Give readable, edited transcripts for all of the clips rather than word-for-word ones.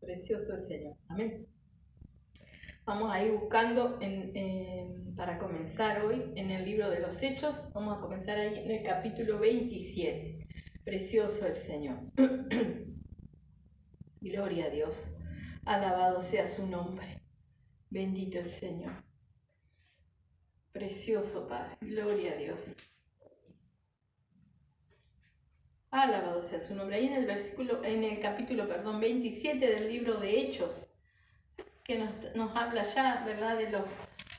Precioso el Señor. Amén. Vamos a ir buscando para comenzar hoy en el libro de los Hechos. Vamos a comenzar ahí en el capítulo 27. Precioso el Señor. Gloria a Dios. Alabado sea su nombre. Bendito el Señor. Precioso Padre. Gloria a Dios. Alabado sea su nombre. Ahí en el capítulo 27 del libro de Hechos, que nos habla ya, ¿verdad?, de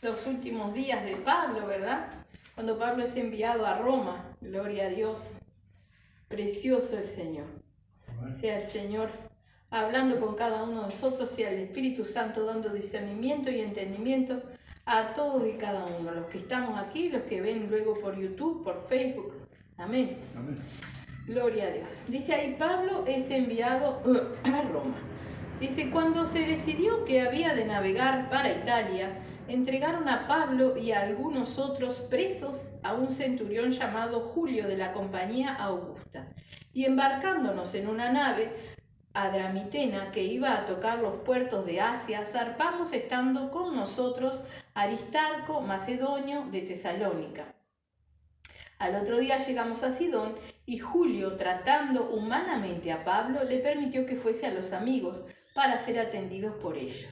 los últimos días de Pablo, ¿verdad? Cuando Pablo es enviado a Roma. Gloria a Dios. Precioso el Señor. Sea el Señor hablando con cada uno de nosotros, sea el Espíritu Santo dando discernimiento y entendimiento a todos y cada uno, los que estamos aquí, los que ven luego por YouTube, por Facebook. Amén. Amén. Gloria a Dios. Dice ahí, Pablo es enviado a Roma. Dice, cuando se decidió que había de navegar para Italia, entregaron a Pablo y a algunos otros presos a un centurión llamado Julio de la compañía Augusta. Y embarcándonos en una nave adramitena que iba a tocar los puertos de Asia, zarpamos estando con nosotros Aristarco, macedonio de Tesalónica. Al otro día llegamos a Sidón y Julio, tratando humanamente a Pablo, le permitió que fuese a los amigos para ser atendidos por ellos.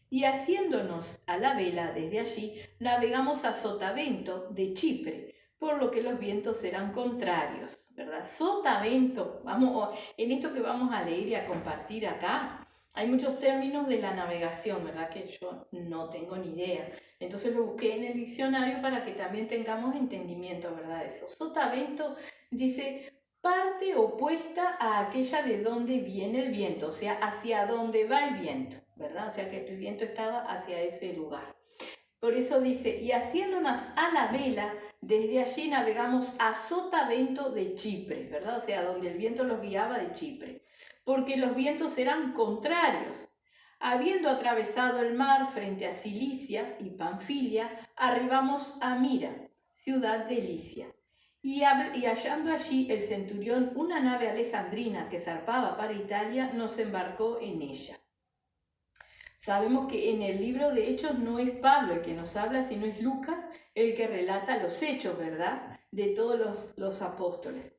Y haciéndonos a la vela desde allí, navegamos a Sotavento de Chipre, por lo que los vientos eran contrarios, ¿verdad? Sotavento, vamos, en esto que vamos a leer y a compartir acá, hay muchos términos de la navegación, ¿verdad?, que yo no tengo ni idea. Entonces lo busqué en el diccionario para que también tengamos entendimiento, ¿verdad?, de eso. Sotavento dice parte opuesta a aquella de donde viene el viento, o sea, hacia donde va el viento, ¿verdad? O sea, que el viento estaba hacia ese lugar. Por eso dice, y haciéndonos a la vela, desde allí navegamos a Sotavento de Chipre, ¿verdad? O sea, donde el viento los guiaba de Chipre, porque los vientos eran contrarios. Habiendo atravesado el mar frente a Cilicia y Panfilia, arribamos a Mira, ciudad de Licia. Y hallando allí el centurión una nave alejandrina que zarpaba para Italia, nos embarcó en ella. Sabemos que en el libro de Hechos no es Pablo el que nos habla, sino es Lucas el que relata los hechos, ¿verdad?, de todos los apóstoles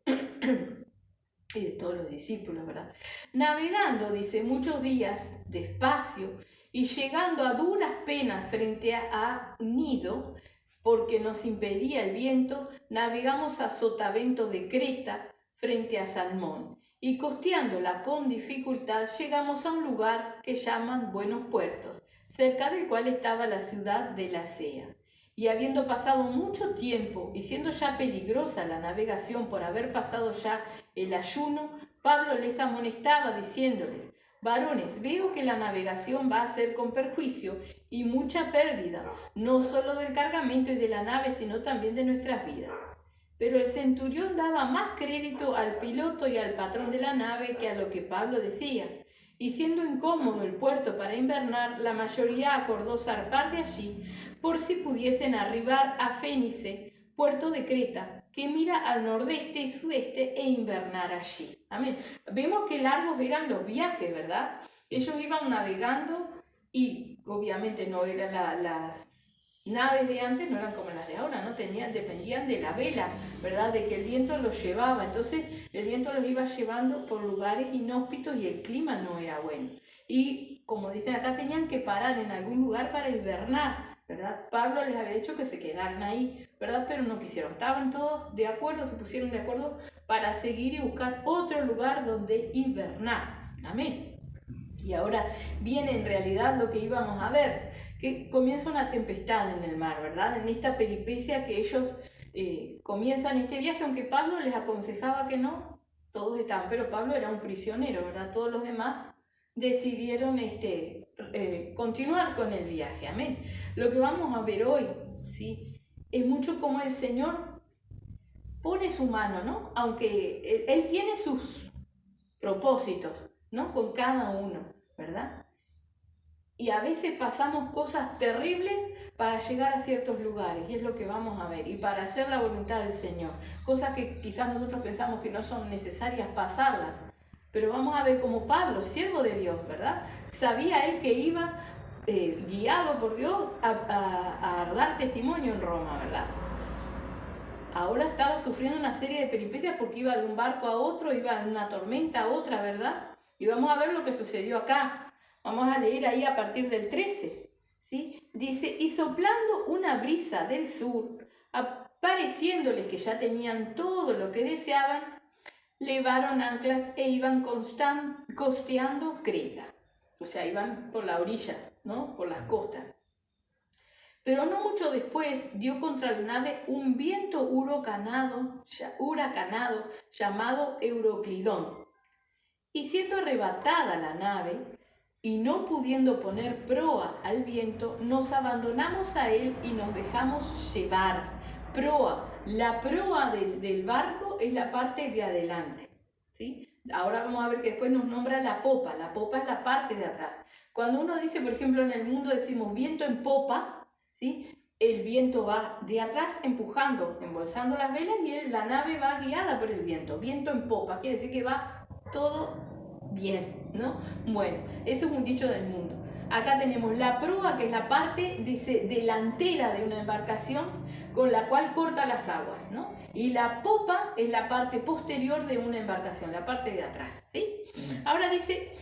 y de todos los discípulos, ¿verdad? Navegando, dice, muchos días despacio y llegando a duras penas frente a Nido, porque nos impedía el viento, navegamos a Sotavento de Creta frente a Salmón. Y costeándola con dificultad llegamos a un lugar que llaman Buenos Puertos, cerca del cual estaba la ciudad de Lasea. Y habiendo pasado mucho tiempo y siendo ya peligrosa la navegación por haber pasado ya el ayuno, Pablo les amonestaba diciéndoles: varones, veo que la navegación va a ser con perjuicio y mucha pérdida, no solo del cargamento y de la nave, sino también de nuestras vidas. Pero el centurión daba más crédito al piloto y al patrón de la nave que a lo que Pablo decía. Y siendo incómodo el puerto para invernar, la mayoría acordó zarpar de allí por si pudiesen arribar a Fénice, puerto de Creta, que mira al nordeste y sudeste, e invernar allí. Amén. Vemos que largos eran los viajes, ¿verdad? Ellos iban navegando y obviamente no eran las naves de antes, no eran como las de ahora, ¿no? Dependían de la vela, ¿verdad? De que el viento los llevaba. Entonces el viento los iba llevando por lugares inhóspitos y el clima no era bueno. Y como dicen acá, tenían que parar en algún lugar para hibernar, ¿verdad? Pablo les había dicho que se quedaran ahí, ¿verdad? Pero no quisieron. Estaban todos de acuerdo, se pusieron de acuerdo para seguir y buscar otro lugar donde hibernar. Amén. Y ahora viene en realidad lo que íbamos a ver, que comienza una tempestad en el mar, ¿verdad? En esta peripecia que ellos comienzan este viaje, aunque Pablo les aconsejaba que no, todos estaban, pero Pablo era un prisionero, ¿verdad? Todos los demás decidieron continuar con el viaje, amén. Lo que vamos a ver hoy, ¿sí?, es mucho como el Señor pone su mano, ¿no? Aunque Él tiene sus propósitos, ¿no?, con cada uno, ¿verdad? Y a veces pasamos cosas terribles para llegar a ciertos lugares, y es lo que vamos a ver, y para hacer la voluntad del Señor. Cosas que quizás nosotros pensamos que no son necesarias pasarlas, Pero vamos a ver como Pablo, siervo de Dios, ¿verdad? Sabía él que iba guiado por Dios a dar testimonio en Roma, ¿verdad? Ahora estaba sufriendo una serie de peripecias porque iba de un barco a otro, iba de una tormenta a otra, ¿verdad? Y vamos a ver lo que sucedió acá. Vamos a leer ahí a partir del 13, ¿sí? Dice, y soplando una brisa del sur, pareciéndoles que ya tenían todo lo que deseaban, levaron anclas e iban costeando Creta. O sea, iban por la orilla, ¿no? Por las costas. Pero no mucho después dio contra la nave un viento huracanado llamado Euroclidón. Y siendo arrebatada la nave, y no pudiendo poner proa al viento, nos abandonamos a él y nos dejamos llevar. Proa, la proa del barco es la parte de adelante, ¿sí? Ahora vamos a ver que después nos nombra la popa es la parte de atrás. Cuando uno dice, por ejemplo, en el mundo decimos viento en popa, ¿sí? El viento va de atrás empujando, embolsando las velas y la nave va guiada por el viento. Viento en popa, quiere decir que va todo bien, ¿no? Bueno, eso es un dicho del mundo. Acá tenemos la proa, que es la parte, dice, delantera de una embarcación con la cual corta las aguas, ¿no? Y la popa es la parte posterior de una embarcación, la parte de atrás, ¿sí? Ahora dice,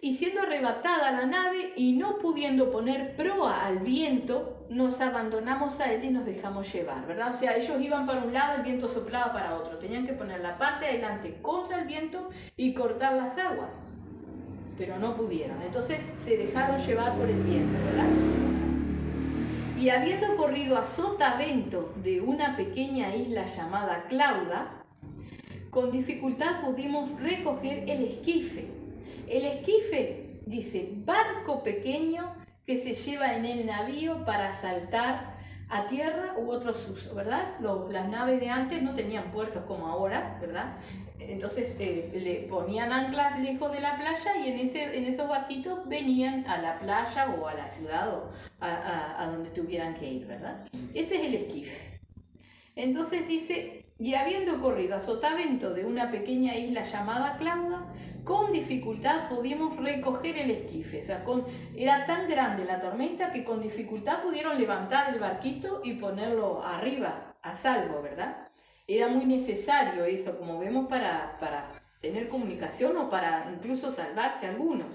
y siendo arrebatada la nave y no pudiendo poner proa al viento, nos abandonamos a él y nos dejamos llevar, ¿verdad? O sea, ellos iban para un lado, el viento soplaba para otro. Tenían que poner la parte de adelante contra el viento y cortar las aguas, pero no pudieron. Entonces se dejaron llevar por el viento, ¿verdad? Y habiendo corrido a sotavento de una pequeña isla llamada Clauda, con dificultad pudimos recoger el esquife. El esquife, dice, barco pequeño que se lleva en el navío para saltar a tierra u otros usos, ¿verdad? Las naves de antes no tenían puertos como ahora, ¿verdad? Entonces le ponían anclas lejos de la playa y en esos barquitos venían a la playa o a la ciudad o a donde tuvieran que ir, ¿verdad? Ese es el esquife. Entonces dice, y habiendo corrido a sotavento de una pequeña isla llamada Clauda, con dificultad pudimos recoger el esquife. O sea, era tan grande la tormenta que con dificultad pudieron levantar el barquito y ponerlo arriba, a salvo, ¿verdad? Era muy necesario eso, como vemos, para tener comunicación o para incluso salvarse algunos.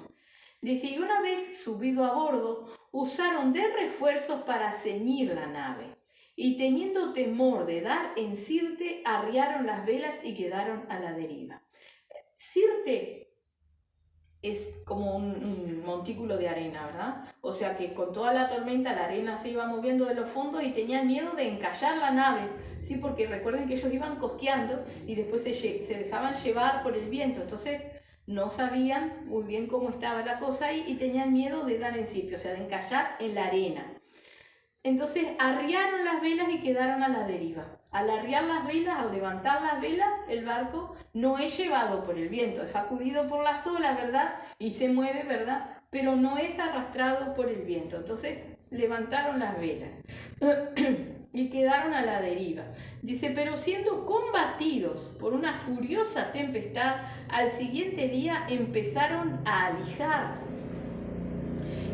Dice, y una vez subido a bordo, usaron de refuerzos para ceñir la nave. Y teniendo temor de dar en Sirte, arriaron las velas y quedaron a la deriva. Sirte es como un montículo de arena, ¿verdad? O sea que con toda la tormenta la arena se iba moviendo de los fondos y tenían miedo de encallar la nave, ¿sí? Porque recuerden que ellos iban costeando y después se dejaban llevar por el viento, entonces no sabían muy bien cómo estaba la cosa ahí y tenían miedo de dar en sitio, o sea, de encallar en la arena. Entonces arriaron las velas y quedaron a la deriva. Al arriar las velas, al levantar las velas, el barco no es llevado por el viento, es sacudido por las olas, ¿verdad? Y se mueve, ¿verdad? Pero no es arrastrado por el viento. Entonces levantaron las velas y quedaron a la deriva. Dice, pero siendo combatidos por una furiosa tempestad, al siguiente día empezaron a alijar.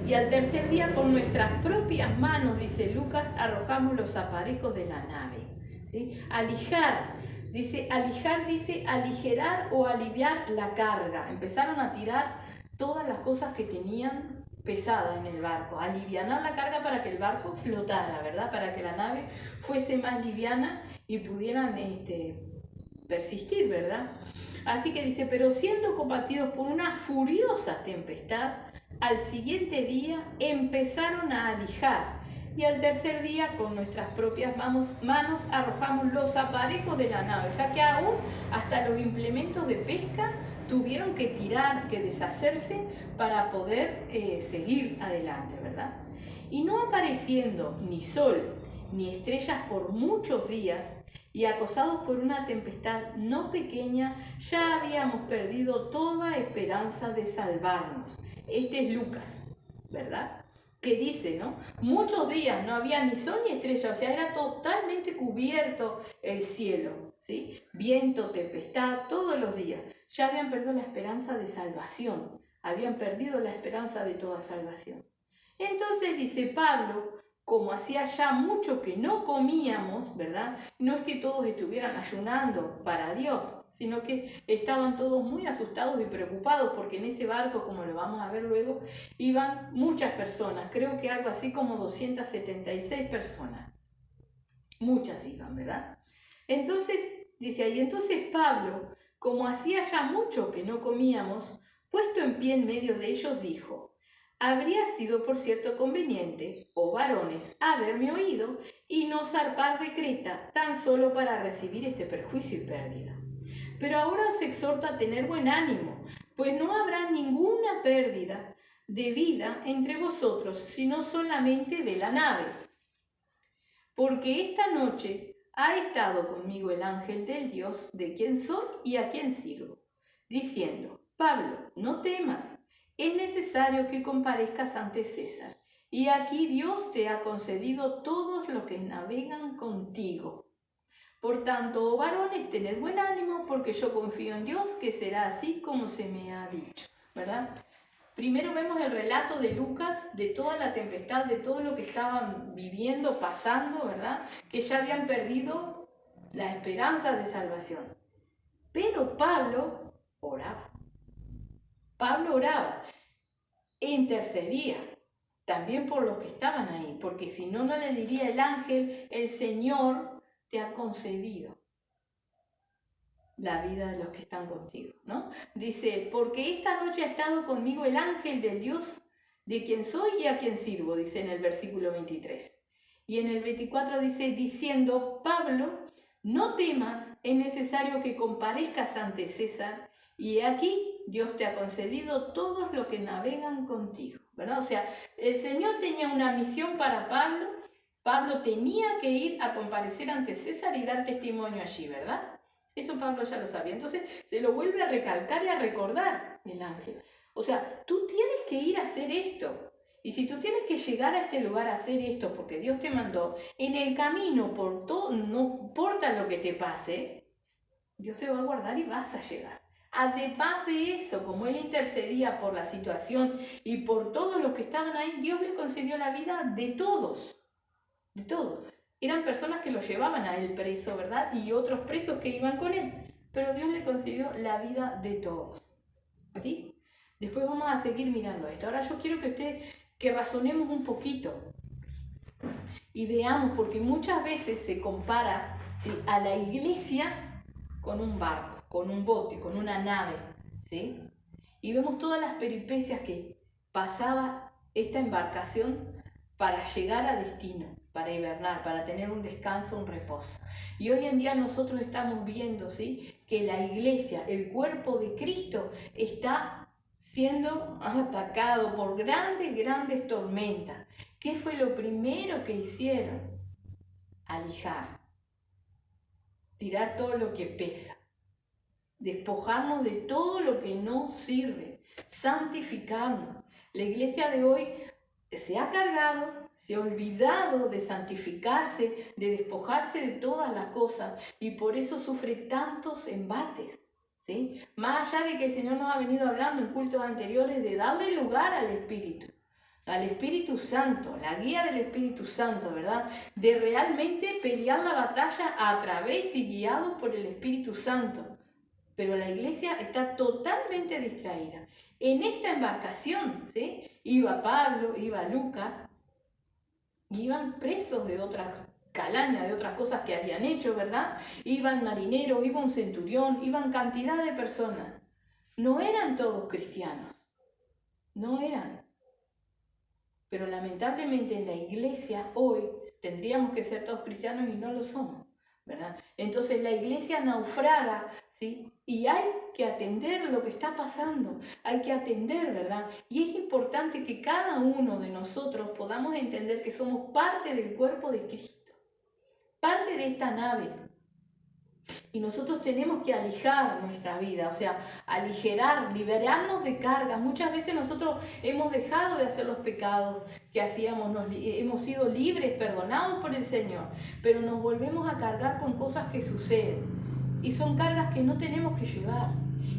Y al tercer día con nuestras propias manos, dice Lucas, arrojamos los aparejos de la nave. ¿Sí? Alijar, dice aligerar o aliviar la carga. Empezaron a tirar todas las cosas que tenían pesadas en el barco, alivianar la carga para que el barco flotara, ¿verdad? Para que la nave fuese más liviana y pudieran persistir, ¿verdad? Así que dice, pero siendo combatidos por una furiosa tempestad, al siguiente día empezaron a alijar y al tercer día con nuestras propias manos arrojamos los aparejos de la nave. O sea que aún hasta los implementos de pesca tuvieron que tirar, que deshacerse para poder seguir adelante, ¿verdad? Y no apareciendo ni sol ni estrellas por muchos días y acosados por una tempestad no pequeña, ya habíamos perdido toda esperanza de salvarnos. Este es Lucas, ¿verdad? que dice, ¿no? Muchos días no había ni sol ni estrella, o sea, era totalmente cubierto el cielo, ¿sí? Viento, tempestad, todos los días. Ya habían perdido la esperanza de salvación, habían perdido la esperanza de toda salvación. Entonces dice Pablo, como hacía ya mucho que no comíamos, ¿verdad? No es que todos estuvieran ayunando para Dios, sino que estaban todos muy asustados y preocupados porque en ese barco, como lo vamos a ver luego, iban muchas personas, creo que algo así como 276 personas. Muchas iban, ¿verdad? Entonces, dice ahí, entonces Pablo, como hacía ya mucho que no comíamos, puesto en pie en medio de ellos, dijo, habría sido por cierto conveniente, oh varones, haberme oído y no zarpar de Creta tan solo para recibir este perjuicio y pérdida. Pero ahora os exhorto a tener buen ánimo, pues no habrá ninguna pérdida de vida entre vosotros, sino solamente de la nave. Porque esta noche ha estado conmigo el ángel del Dios de quien soy y a quien sirvo, diciendo, Pablo, no temas, es necesario que comparezcas ante César, y aquí Dios te ha concedido todos los que navegan contigo. Por tanto, oh varones, tened buen ánimo, porque yo confío en Dios que será así como se me ha dicho, ¿verdad? Primero vemos el relato de Lucas, de toda la tempestad, de todo lo que estaban viviendo, pasando, ¿verdad? Que ya habían perdido la esperanza de salvación. Pero Pablo oraba. Pablo oraba e intercedía también por los que estaban ahí, porque si no, no le diría el ángel, el Señor te ha concedido la vida de los que están contigo, ¿no? Dice, porque esta noche ha estado conmigo el ángel del Dios de quien soy y a quien sirvo, dice en el versículo 23. Y en el 24 dice, diciendo, Pablo, no temas, es necesario que comparezcas ante César, y aquí Dios te ha concedido todos los que navegan contigo, ¿verdad? O sea, el Señor tenía una misión para Pablo, Pablo tenía que ir a comparecer ante César y dar testimonio allí, ¿verdad? Eso Pablo ya lo sabía. Entonces se lo vuelve a recalcar y a recordar el ángel. O sea, tú tienes que ir a hacer esto. Y si tú tienes que llegar a este lugar a hacer esto porque Dios te mandó, en el camino, por todo, no importa lo que te pase, Dios te va a guardar y vas a llegar. Además de eso, como él intercedía por la situación y por todos los que estaban ahí, Dios le concedió la vida de todos. De todos. Eran personas que lo llevaban a él preso, ¿verdad? Y otros presos que iban con él. Pero Dios le concedió la vida de todos. ¿Sí? Después vamos a seguir mirando esto. Ahora yo quiero que razonemos un poquito y veamos, porque muchas veces se compara, ¿sí?, a la iglesia con un barco, con un bote, con una nave, ¿sí? Y vemos todas las peripecias que pasaba esta embarcación para llegar a destino, para hibernar, para tener un descanso, un reposo. Y hoy en día nosotros estamos viendo, ¿sí?, que la iglesia, el cuerpo de Cristo, está siendo atacado por grandes tormentas. ¿Qué fue lo primero que hicieron? Alijar, tirar todo lo que pesa, despojarnos de todo lo que no sirve, santificarnos. La iglesia de hoy se ha cargado, se ha olvidado de santificarse, de despojarse de todas las cosas, y por eso sufre tantos embates, ¿sí? Más allá de que el Señor nos ha venido hablando en cultos anteriores de darle lugar al Espíritu Santo, la guía del Espíritu Santo, ¿verdad? De realmente pelear la batalla a través y guiados por el Espíritu Santo. Pero la iglesia está totalmente distraída. En esta embarcación, ¿sí?, iba Pablo, iba Lucas, iban presos de otras calañas, de otras cosas que habían hecho, ¿verdad? Iban marineros, iba un centurión, iban cantidad de personas. No eran todos cristianos, no eran. Pero lamentablemente en la iglesia hoy tendríamos que ser todos cristianos y no lo somos, ¿verdad? Entonces la iglesia naufraga, ¿sí? Y hay que atender lo que está pasando, hay que atender, ¿verdad? Y es importante que cada uno de nosotros podamos entender que somos parte del cuerpo de Cristo, parte de esta nave. Y nosotros tenemos que alijar nuestra vida, o sea, aligerar, liberarnos de cargas. Muchas veces nosotros hemos dejado de hacer los pecados que hacíamos, hemos sido libres, perdonados por el Señor, pero nos volvemos a cargar con cosas que suceden. Y son cargas que no tenemos que llevar.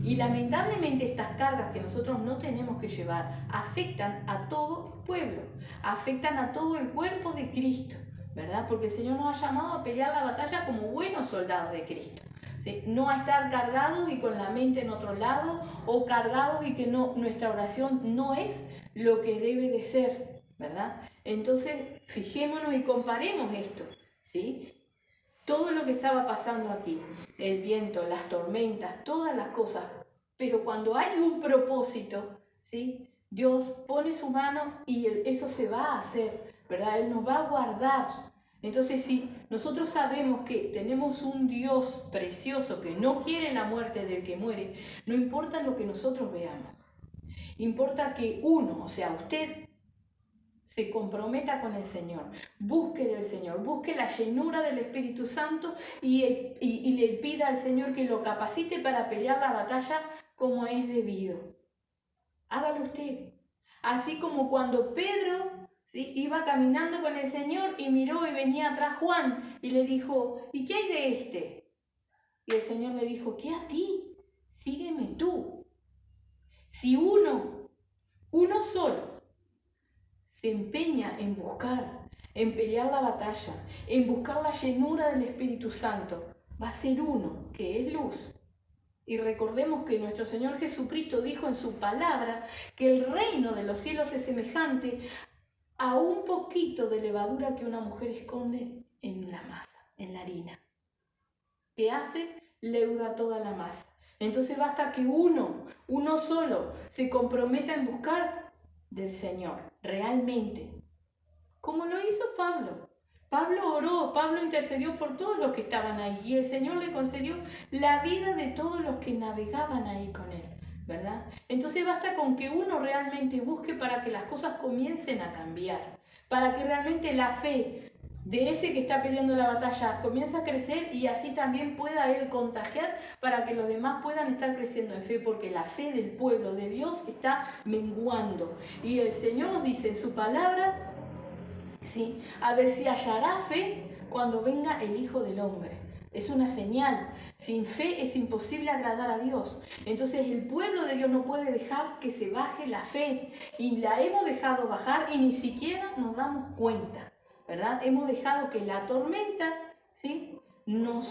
Y lamentablemente estas cargas que nosotros no tenemos que llevar afectan a todo el pueblo, afectan a todo el cuerpo de Cristo, ¿verdad? Porque el Señor nos ha llamado a pelear la batalla como buenos soldados de Cristo, ¿sí? No a estar cargados y con la mente en otro lado, o cargados y que nuestra oración no es lo que debe de ser, ¿verdad? Entonces, fijémonos y comparemos esto, ¿sí? Todo lo que estaba pasando aquí, el viento, las tormentas, todas las cosas, pero cuando hay un propósito, ¿sí? Dios pone su mano y eso se va a hacer, ¿verdad? Él nos va a guardar. Entonces, si nosotros sabemos que tenemos un Dios precioso que no quiere la muerte del que muere, no importa lo que nosotros veamos. Importa que uno, o sea, usted, se comprometa con el Señor, busque del Señor, busque la llenura del Espíritu Santo y le pida al Señor que lo capacite para pelear la batalla como es debido. Hágalo usted. Así como cuando Pedro, ¿sí?, iba caminando con el Señor y miró y venía atrás Juan y le dijo, ¿y qué hay de este? Y el Señor le dijo, ¿qué a ti? Sígueme tú. Si uno solo, se empeña en buscar, en pelear la batalla, en buscar la llenura del Espíritu Santo, va a ser uno, que es luz. Y recordemos que nuestro Señor Jesucristo dijo en su palabra que el reino de los cielos es semejante a un poquito de levadura que una mujer esconde en la masa, en la harina, que hace leuda toda la masa. Entonces basta que uno solo, se comprometa en buscar del Señor, realmente, como lo hizo Pablo. Pablo oró, Pablo intercedió por todos los que estaban ahí y el Señor le concedió la vida de todos los que navegaban ahí con él, ¿verdad? Entonces basta con que uno realmente busque para que las cosas comiencen a cambiar, para que realmente la fe de ese que está peleando la batalla comience a crecer y así también pueda él contagiar para que los demás puedan estar creciendo en fe, porque la fe del pueblo de Dios está menguando. Y el Señor nos dice en su palabra, ¿sí?, a ver si hallará fe cuando venga el Hijo del Hombre. Es una señal. Sin fe es imposible agradar a Dios. Entonces el pueblo de Dios no puede dejar que se baje la fe. Y la hemos dejado bajar y ni siquiera nos damos cuenta, ¿verdad? Hemos dejado que la tormenta, ¿sí?, nos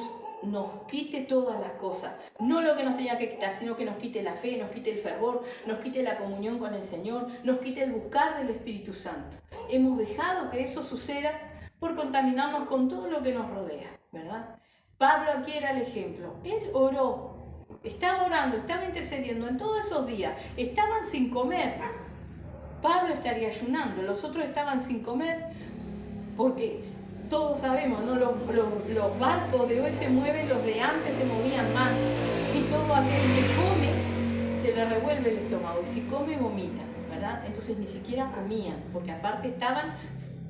quite todas las cosas. No lo que nos tenía que quitar, sino que nos quite la fe, nos quite el fervor, nos quite la comunión con el Señor, nos quite el buscar del Espíritu Santo. Hemos dejado que eso suceda por contaminarnos con todo lo que nos rodea, ¿verdad? Pablo aquí era el ejemplo. Él oró, estaba orando, estaba intercediendo en todos esos días. Estaban sin comer. Pablo estaría ayunando, los otros estaban sin comer, porque todos sabemos, ¿no? Los barcos de hoy se mueven, los de antes se movían más. Y todo aquel que come se le revuelve el estómago. Y si come, vomita, ¿verdad? Entonces ni siquiera comían, porque aparte estaban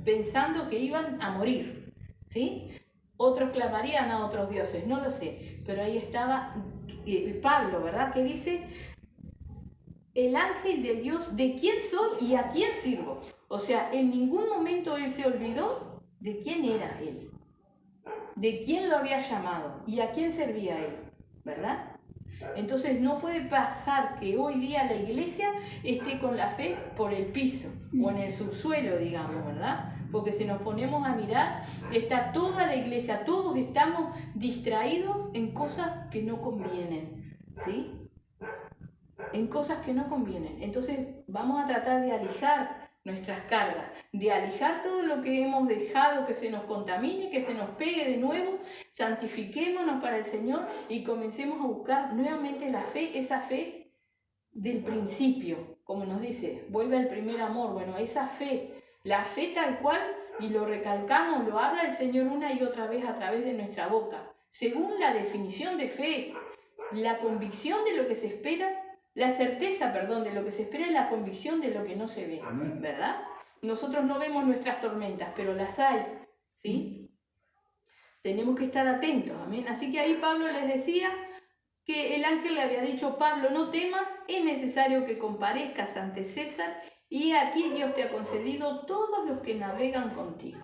pensando que iban a morir, ¿sí? Otros clamarían a otros dioses, no lo sé. Pero ahí estaba Pablo, ¿verdad? Que dice, el ángel de Dios, ¿de quién soy y a quién sirvo? O sea, en ningún momento él se olvidó de quién era él, de quién lo había llamado y a quién servía él, ¿verdad? Entonces no puede pasar que hoy día la iglesia esté con la fe por el piso o en el subsuelo, digamos, ¿verdad? Porque si nos ponemos a mirar, está toda la iglesia, todos estamos distraídos en cosas que no convienen, ¿sí? En cosas que no convienen. Entonces vamos a tratar de alijar nuestras cargas, de alijar todo lo que hemos dejado que se nos contamine, que se nos pegue de nuevo. Santifiquémonos para el Señor y comencemos a buscar nuevamente la fe, esa fe del principio, como nos dice, vuelve al primer amor. Bueno, esa fe, la fe tal cual, y lo recalcamos, lo habla el Señor una y otra vez a través de nuestra boca, según la definición de fe, la convicción de lo que se espera. La certeza, de lo que se espera, es la convicción de lo que no se ve, ¿verdad? Nosotros no vemos nuestras tormentas, pero las hay, ¿sí? Tenemos que estar atentos, amén. Así que ahí Pablo les decía que el ángel le había dicho: Pablo, no temas, es necesario que comparezcas ante César, y aquí Dios te ha concedido todos los que navegan contigo.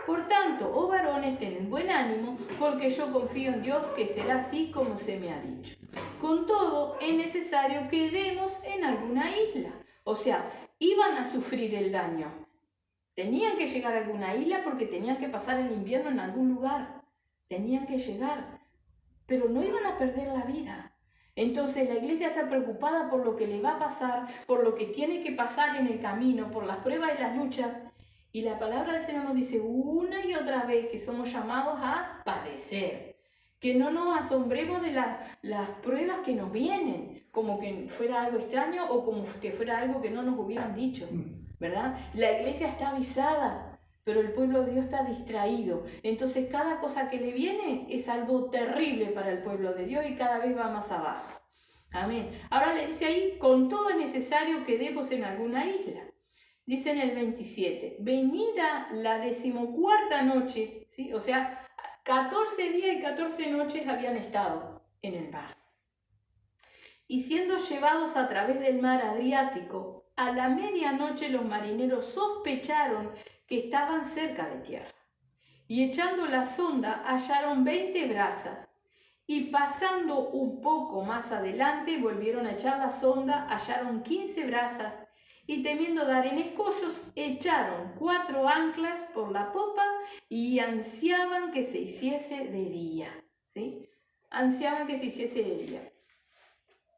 Por tanto, oh varones, tened buen ánimo, porque yo confío en Dios que será así como se me ha dicho. Con todo, es necesario que demos en alguna isla. O sea, iban a sufrir el daño. Tenían que llegar a alguna isla porque tenían que pasar el invierno en algún lugar. Tenían que llegar, pero no iban a perder la vida. Entonces la iglesia está preocupada por lo que le va a pasar, por lo que tiene que pasar en el camino, por las pruebas y las luchas. Y la palabra del Señor nos dice una y otra vez que somos llamados a padecer. Que no nos asombremos de las pruebas que nos vienen, como que fuera algo extraño o como que fuera algo que no nos hubieran dicho, ¿verdad? La iglesia está avisada, pero el pueblo de Dios está distraído. Entonces cada cosa que le viene es algo terrible para el pueblo de Dios y cada vez va más abajo. Amén. Ahora le dice ahí: con todo es necesario que demos en alguna isla. Dice en el 27, venida la 14ª noche, ¿sí? O sea, 14 días y 14 noches habían estado en el mar. Y siendo llevados a través del mar Adriático, a la medianoche los marineros sospecharon que estaban cerca de tierra. Y echando la sonda hallaron 20 brazas. Y pasando un poco más adelante volvieron a echar la sonda, hallaron 15 brazas. Y temiendo dar en escollos, echaron 4 anclas por la popa y ansiaban que se hiciese de día. ¿Sí? Ansiaban que se hiciese de día.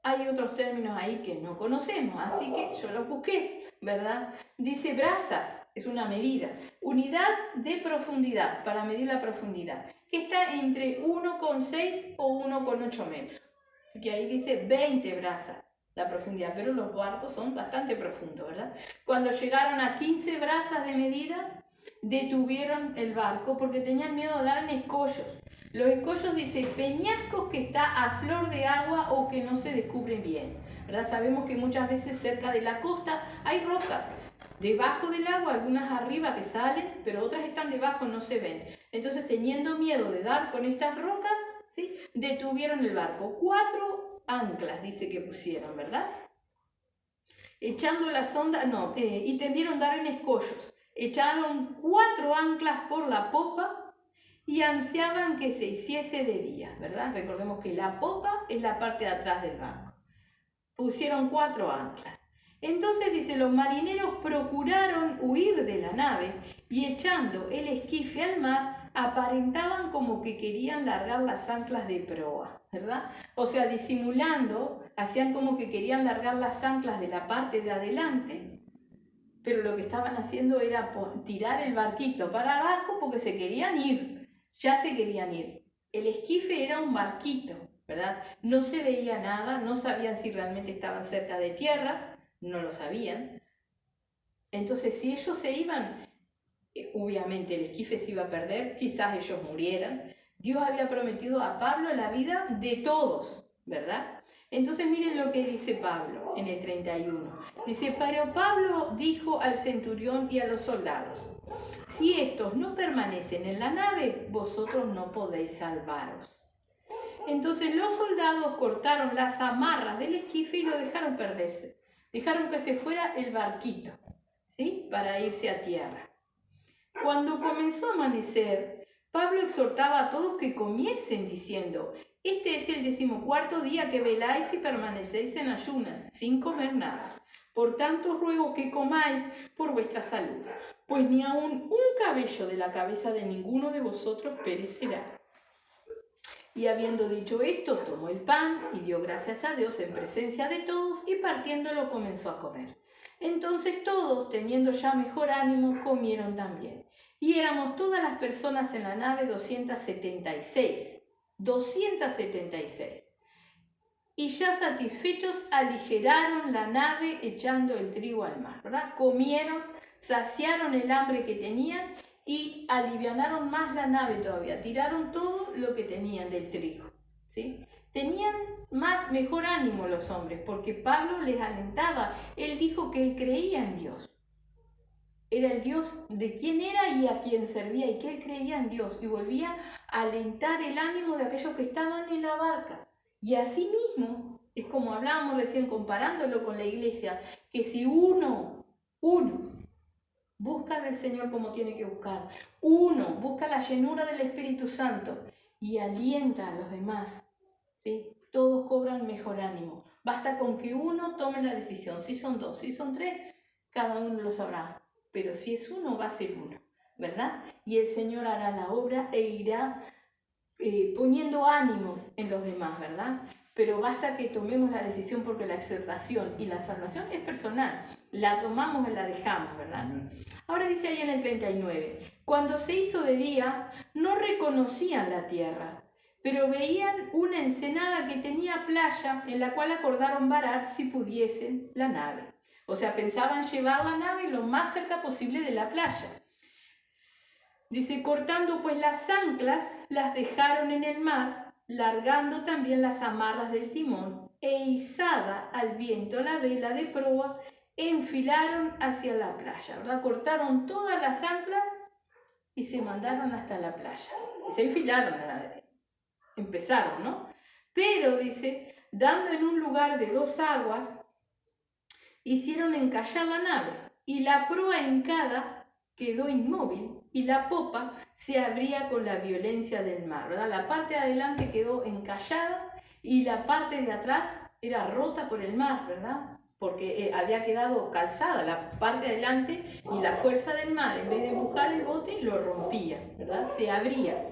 Hay otros términos ahí que no conocemos, así que yo los busqué, ¿verdad? Dice brazas, es una medida. Unidad de profundidad, para medir la profundidad, que está entre 1,6 o 1,8 metros. Así que ahí dice 20 brazas la profundidad, pero los barcos son bastante profundos, ¿verdad? Cuando llegaron a 15 brazas de medida, detuvieron el barco porque tenían miedo de dar en escollos. Los escollos, dice, peñascos que está a flor de agua o que no se descubren bien, ¿verdad? Sabemos que muchas veces cerca de la costa hay rocas debajo del agua, algunas arriba que salen, pero otras están debajo, no se ven. Entonces, teniendo miedo de dar con estas rocas, ¿sí?, detuvieron el barco. 4 anclas, dice que pusieron, ¿verdad? Echando la sonda, y temieron dar en escollos. Echaron 4 anclas por la popa y ansiaban que se hiciese de día, ¿verdad? Recordemos que la popa es la parte de atrás del barco. Pusieron 4 anclas. Entonces, dice, los marineros procuraron huir de la nave y echando el esquife al mar, aparentaban como que querían largar las anclas de proa, ¿verdad? O sea, disimulando, hacían como que querían largar las anclas de la parte de adelante, pero lo que estaban haciendo era tirar el barquito para abajo porque se querían ir, ya se querían ir. El esquife era un barquito, ¿verdad? No se veía nada, no sabían si realmente estaban cerca de tierra, no lo sabían. Entonces, si ellos se iban, obviamente el esquife se iba a perder, quizás ellos murieran. Dios había prometido a Pablo la vida de todos, ¿verdad? Entonces miren lo que dice Pablo en el 31. Dice, pero Pablo dijo al centurión y a los soldados: si estos no permanecen en la nave, vosotros no podéis salvaros. Entonces los soldados cortaron las amarras del esquife y lo dejaron perderse. Dejaron que se fuera el barquito, ¿sí?, para irse a tierra. Cuando comenzó a amanecer, Pablo exhortaba a todos que comiesen diciendo: este es el 14º día que veláis y permanecéis en ayunas, sin comer nada. Por tanto os ruego que comáis por vuestra salud, pues ni aun un cabello de la cabeza de ninguno de vosotros perecerá. Y habiendo dicho esto, tomó el pan y dio gracias a Dios en presencia de todos, y partiéndolo comenzó a comer. Entonces todos, teniendo ya mejor ánimo, comieron también. Y éramos todas las personas en la nave 276. 276. Y ya satisfechos aligeraron la nave echando el trigo al mar, ¿verdad? Comieron, saciaron el hambre que tenían y alivianaron más la nave todavía. Tiraron todo lo que tenían del trigo, ¿sí? Tenían mejor ánimo los hombres porque Pablo les alentaba. Él dijo que él creía en Dios. era el Dios de quién era y a quién servía, y que él creía en Dios, y volvía a alentar el ánimo de aquellos que estaban en la barca. Y así mismo, es como hablábamos recién comparándolo con la iglesia, que si uno busca del Señor como tiene que buscar, uno busca la llenura del Espíritu Santo y alienta a los demás, ¿sí? Todos cobran mejor ánimo. Basta con que uno tome la decisión. Si son dos, si son tres, cada uno lo sabrá. Pero si es uno, va a ser uno, ¿verdad? Y el Señor hará la obra e irá poniendo ánimo en los demás, ¿verdad? Pero basta que tomemos la decisión, porque la exhortación y la salvación es personal. La tomamos y la dejamos, ¿verdad? Ahora dice ahí en el 39, cuando se hizo de día, no reconocían la tierra, pero veían una ensenada que tenía playa, en la cual acordaron varar si pudiesen la nave. O sea, pensaban llevar la nave lo más cerca posible de la playa. Dice, cortando pues las anclas, las dejaron en el mar, largando también las amarras del timón, e izada al viento la vela de proa, enfilaron hacia la playa, ¿verdad? Cortaron todas las anclas y se mandaron hasta la playa. Y se enfilaron, empezaron, ¿no? Pero, dice, dando en un lugar de 2 aguas, hicieron encallar la nave, y la proa hincada quedó inmóvil, y la popa se abría con la violencia del mar, ¿verdad? La parte de adelante quedó encallada y la parte de atrás era rota por el mar, ¿verdad? Porque había quedado calzada la parte de adelante, y la fuerza del mar, en vez de empujar el bote, lo rompía, ¿verdad? Se abría.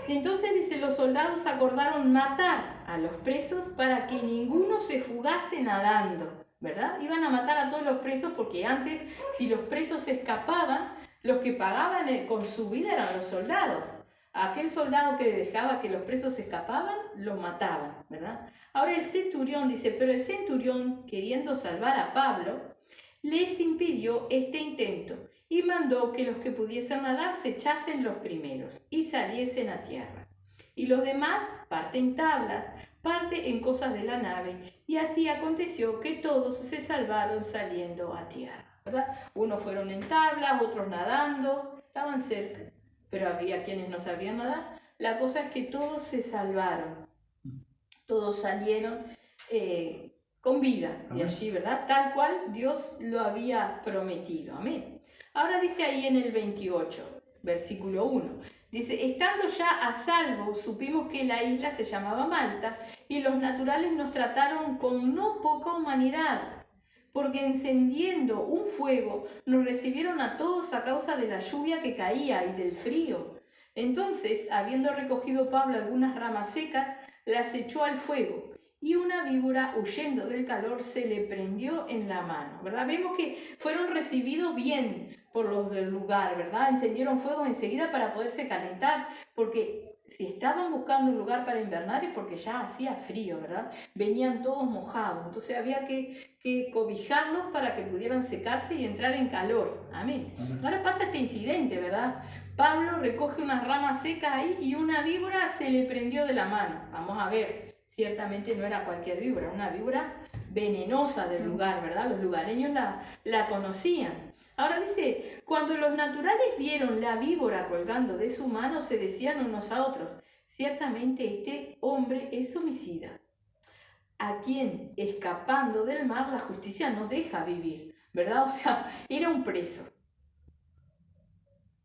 Entonces, dice, los soldados acordaron matar a los presos para que ninguno se fugase nadando, ¿verdad? Iban a matar a todos los presos, porque antes, si los presos se escapaban, los que pagaban con su vida eran los soldados. Aquel soldado que dejaba que los presos se escapaban, los mataban, ¿verdad? Ahora el centurión dice, pero el centurión, queriendo salvar a Pablo, les impidió este intento y mandó que los que pudiesen nadar se echasen los primeros y saliesen a tierra. Y los demás, parte en tablas, parte en cosas de la nave, y así aconteció que todos se salvaron saliendo a tierra, ¿verdad? Unos fueron en tablas, otros nadando, estaban cerca, pero había quienes no sabían nadar. La cosa es que todos se salvaron, todos salieron con vida de allí, ¿verdad? Tal cual Dios lo había prometido. Amén. Ahora dice ahí en el 28, versículo 1, dice, estando ya a salvo, supimos que la isla se llamaba Malta, y los naturales nos trataron con no poca humanidad, porque encendiendo un fuego nos recibieron a todos a causa de la lluvia que caía y del frío. Entonces, habiendo recogido Pablo algunas ramas secas, las echó al fuego, y una víbora, huyendo del calor, se le prendió en la mano, ¿verdad? Vemos que fueron recibidos bien por los del lugar, ¿verdad? Encendieron fuego enseguida para poderse calentar, porque si estaban buscando un lugar para invernar es porque ya hacía frío, ¿verdad? Venían todos mojados, entonces había que cobijarlos para que pudieran secarse y entrar en calor. Amén. Ahora pasa este incidente, ¿verdad? Pablo recoge unas ramas secas ahí y una víbora se le prendió de la mano. Vamos a ver, ciertamente no era cualquier víbora, una víbora venenosa del lugar, ¿verdad? Los lugareños la conocían. Ahora dice, cuando los naturales vieron la víbora colgando de su mano, se decían unos a otros, ciertamente este hombre es homicida, a quien escapando del mar la justicia no deja vivir, ¿verdad? O sea, era un preso.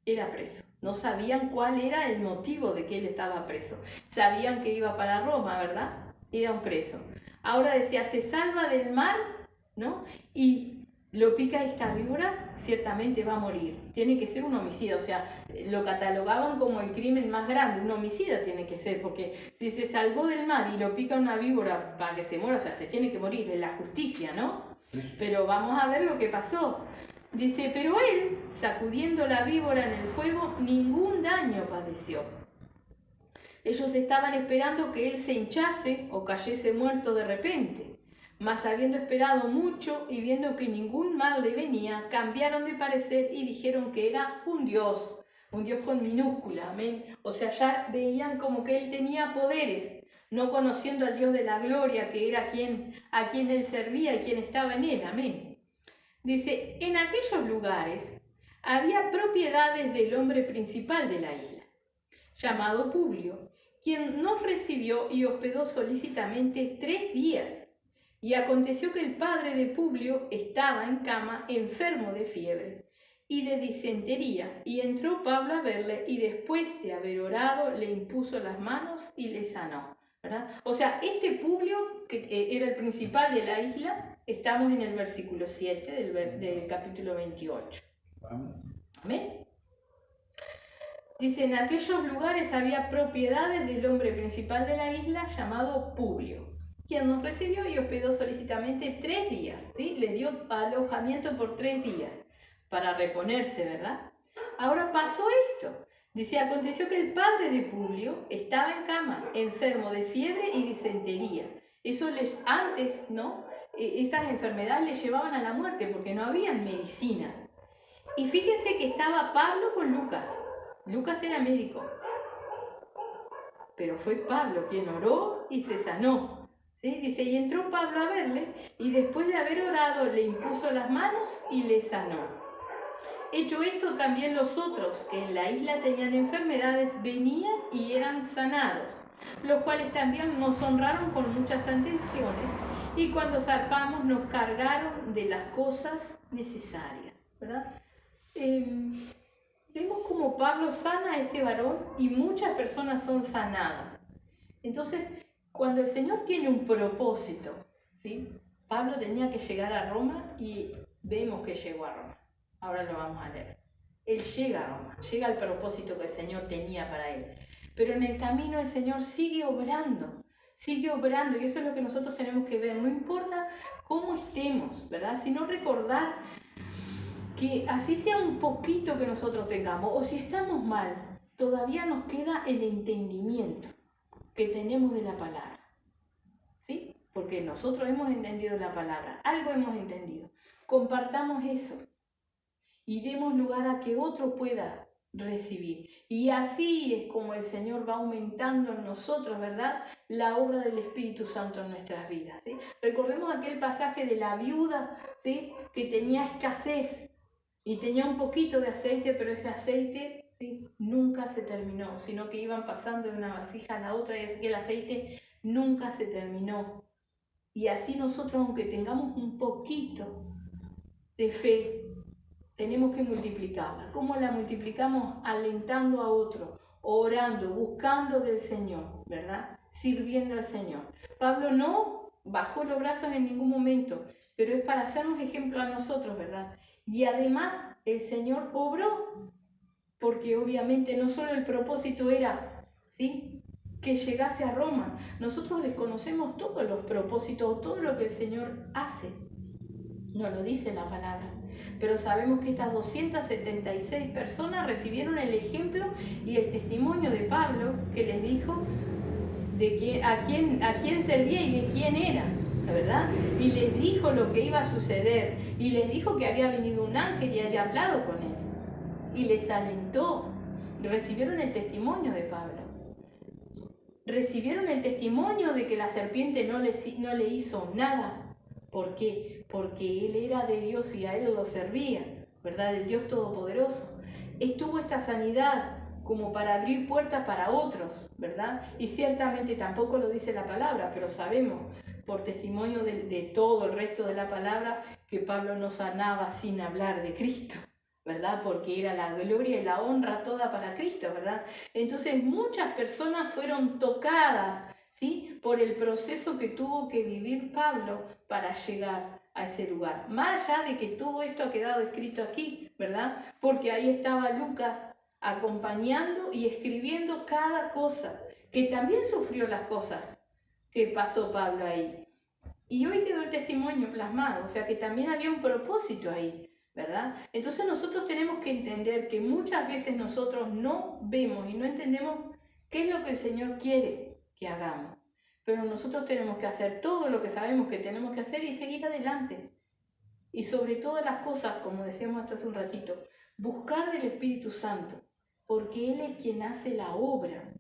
Era preso. No sabían cuál era el motivo de que él estaba preso. Sabían que iba para Roma, ¿verdad? Era un preso. Ahora decía, se salva del mar, ¿no? Y lo pica esta víbora, ciertamente va a morir. Tiene que ser un homicidio, o sea, lo catalogaban como el crimen más grande. Un homicida tiene que ser, porque si se salvó del mar y lo pica una víbora para que se muera, o sea, se tiene que morir, es la justicia, ¿no? Pero vamos a ver lo que pasó. Dice, pero él, sacudiendo la víbora en el fuego, ningún daño padeció. Ellos estaban esperando que él se hinchase o cayese muerto de repente. Mas habiendo esperado mucho y viendo que ningún mal le venía, cambiaron de parecer y dijeron que era un Dios con minúscula, amén. O sea, ya veían como que él tenía poderes, no conociendo al Dios de la gloria, que era a quien él servía y quien estaba en él, amén. Dice, en aquellos lugares había propiedades del hombre principal de la isla, llamado Publio, quien nos recibió y hospedó solícitamente 3 días. Y aconteció que el padre de Publio estaba en cama, enfermo de fiebre y de disentería, y entró Pablo a verle, y después de haber orado, le impuso las manos y le sanó, ¿verdad? O sea, este Publio, que era el principal de la isla, estamos en el versículo 7 del capítulo 28. ¿Amén? Dice, en aquellos lugares había propiedades del hombre principal de la isla llamado Publio, quien nos recibió y hospedó solícitamente 3 días, ¿sí? Le dio alojamiento por 3 días para reponerse, ¿verdad? Ahora pasó esto. Dice, aconteció que el padre de Publio estaba en cama, enfermo de fiebre y disentería. Eso antes, ¿no? Estas enfermedades le llevaban a la muerte porque no habían medicinas. Y fíjense que estaba Pablo con Lucas. Lucas era médico, pero fue Pablo quien oró y se sanó. ¿Sí? Dice, y entró Pablo a verle, y después de haber orado le impuso las manos y le sanó. Hecho esto, también los otros que en la isla tenían enfermedades venían y eran sanados, los cuales también nos honraron con muchas atenciones, y cuando zarpamos nos cargaron de las cosas necesarias, ¿verdad? Vemos como Pablo sana a este varón y muchas personas son sanadas. Entonces, cuando el Señor tiene un propósito, ¿sí? Pablo tenía que llegar a Roma y vemos que llegó a Roma. Ahora lo vamos a leer. Él llega a Roma, llega al propósito que el Señor tenía para él. Pero en el camino el Señor sigue obrando, y eso es lo que nosotros tenemos que ver. No importa cómo estemos, ¿verdad? Sino recordar que así sea un poquito que nosotros tengamos, o si estamos mal, todavía nos queda el entendimiento que tenemos de la palabra, ¿sí? Porque nosotros hemos entendido la palabra, algo hemos entendido. Compartamos eso y demos lugar a que otro pueda recibir. Y así es como el Señor va aumentando en nosotros, ¿verdad?, la obra del Espíritu Santo en nuestras vidas, ¿sí? Recordemos aquel pasaje de la viuda, ¿sí?, que tenía escasez y tenía un poquito de aceite, pero ese aceite, ¿sí?, nunca se terminó, sino que iban pasando de una vasija a la otra y el aceite nunca se terminó. Y así nosotros, aunque tengamos un poquito de fe, tenemos que multiplicarla. ¿Cómo la multiplicamos? Alentando a otro, orando, buscando del Señor, ¿verdad? Sirviendo al Señor. Pablo no bajó los brazos en ningún momento, pero es para hacernos ejemplo a nosotros, ¿verdad? Y además el Señor obró, porque obviamente no solo el propósito era, ¿sí?, que llegase a Roma. Nosotros desconocemos todos los propósitos, todo lo que el Señor hace. No lo dice la palabra. Pero sabemos que estas 276 personas recibieron el ejemplo y el testimonio de Pablo, que les dijo a quién servía y de quién era, ¿verdad? Y les dijo lo que iba a suceder, y les dijo que había venido un ángel y había hablado con él, y les alentó. Recibieron el testimonio de Pablo. Recibieron el testimonio de que la serpiente no le hizo nada. ¿Por qué? Porque él era de Dios y a él lo servía, ¿verdad? El Dios Todopoderoso. Estuvo esta sanidad como para abrir puertas para otros, ¿verdad? Y ciertamente tampoco lo dice la palabra, pero sabemos por testimonio de todo el resto de la palabra que Pablo no sanaba sin hablar de Cristo, ¿verdad? Porque era la gloria y la honra toda para Cristo, ¿verdad? Entonces muchas personas fueron tocadas, ¿sí?, por el proceso que tuvo que vivir Pablo para llegar a ese lugar. Más allá de que todo esto ha quedado escrito aquí, ¿verdad? Porque ahí estaba Lucas acompañando y escribiendo cada cosa, que también sufrió las cosas que pasó Pablo ahí. Y hoy quedó el testimonio plasmado, o sea que también había un propósito ahí, ¿verdad? Entonces nosotros tenemos que entender que muchas veces nosotros no vemos y no entendemos qué es lo que el Señor quiere que hagamos. Pero nosotros tenemos que hacer todo lo que sabemos que tenemos que hacer y seguir adelante. Y sobre todas las cosas, como decíamos hasta hace un ratito, buscar del Espíritu Santo, porque Él es quien hace la obra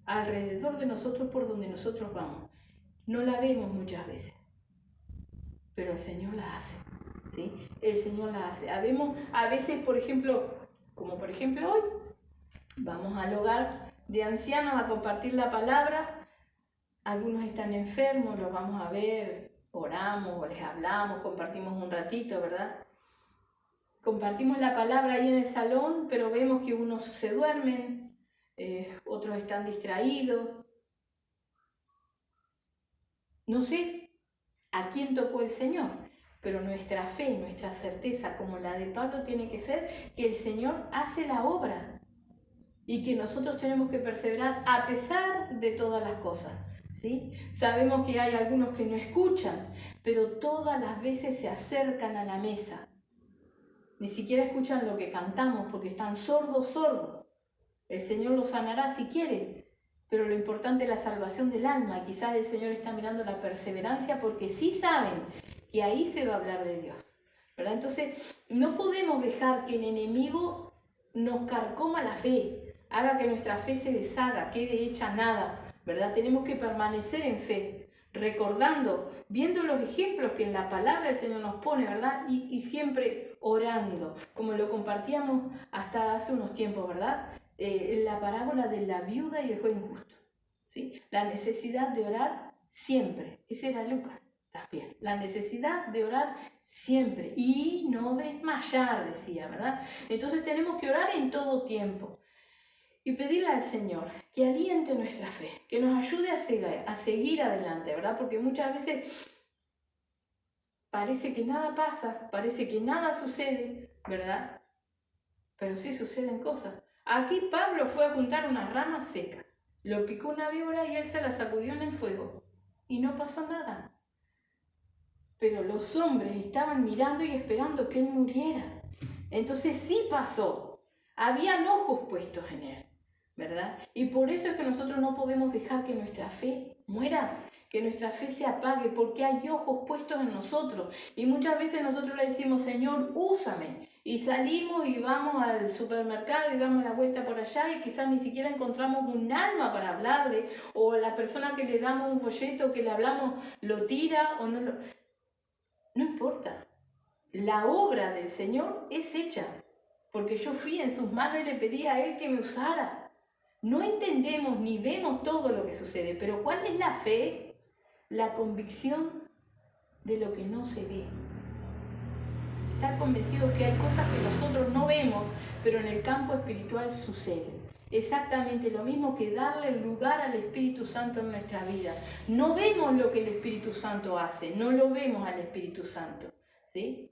alrededor de nosotros por donde nosotros vamos. No la vemos muchas veces, pero el Señor la hace, ¿sí? el Señor la hace. A veces, por ejemplo, como por ejemplo hoy, vamos al hogar de ancianos a compartir la palabra. Algunos están enfermos, los vamos a ver, oramos o les hablamos, compartimos un ratito, ¿verdad? Compartimos la palabra ahí en el salón, pero vemos que unos se duermen, otros están distraídos. No sé a quién tocó el Señor, pero nuestra fe, nuestra certeza, como la de Pablo, tiene que ser que el Señor hace la obra y que nosotros tenemos que perseverar a pesar de todas las cosas. ¿Sí? Sabemos que hay algunos que no escuchan, pero todas las veces se acercan a la mesa. Ni siquiera escuchan lo que cantamos porque están sordos. El Señor los sanará si quiere, pero lo importante es la salvación del alma. Quizás el Señor está mirando la perseverancia porque sí saben que ahí se va a hablar de Dios, ¿verdad? Entonces, no podemos dejar que el enemigo nos carcoma la fe, haga que nuestra fe se deshaga, quede hecha nada, ¿verdad? Tenemos que permanecer en fe, recordando, viendo los ejemplos que en la palabra del Señor nos pone, ¿verdad? Y siempre orando, como lo compartíamos hasta hace unos tiempos, ¿verdad? La parábola de la viuda y el juez injusto, ¿sí? La necesidad de orar siempre, ese era Lucas también, la necesidad de orar siempre y no desmayar, decía, ¿verdad? Entonces tenemos que orar en todo tiempo y pedirle al Señor que aliente nuestra fe, que nos ayude a seguir adelante, ¿verdad? Porque muchas veces parece que nada pasa, parece que nada sucede, ¿verdad? Pero sí suceden cosas. Aquí Pablo fue a juntar una rama seca, lo picó una víbora y él se la sacudió en el fuego y no pasó nada. Pero los hombres estaban mirando y esperando que él muriera. Entonces sí pasó, habían ojos puestos en él, ¿verdad? Y por eso es que nosotros no podemos dejar que nuestra fe muera, que nuestra fe se apague, porque hay ojos puestos en nosotros. Y muchas veces nosotros le decimos, Señor, úsame. Y salimos y vamos al supermercado y damos la vuelta por allá y quizás ni siquiera encontramos un alma para hablarle, o la persona que le damos un folleto que le hablamos lo tira o no lo... No importa. La obra del Señor es hecha, porque yo fui en sus manos y le pedí a Él que me usara. No entendemos ni vemos todo lo que sucede, pero ¿cuál es la fe? La convicción de lo que no se ve. Estar convencidos que hay cosas que nosotros no vemos, pero en el campo espiritual suceden. Exactamente lo mismo que darle lugar al Espíritu Santo en nuestra vida. No vemos lo que el Espíritu Santo hace, no lo vemos al Espíritu Santo, ¿sí?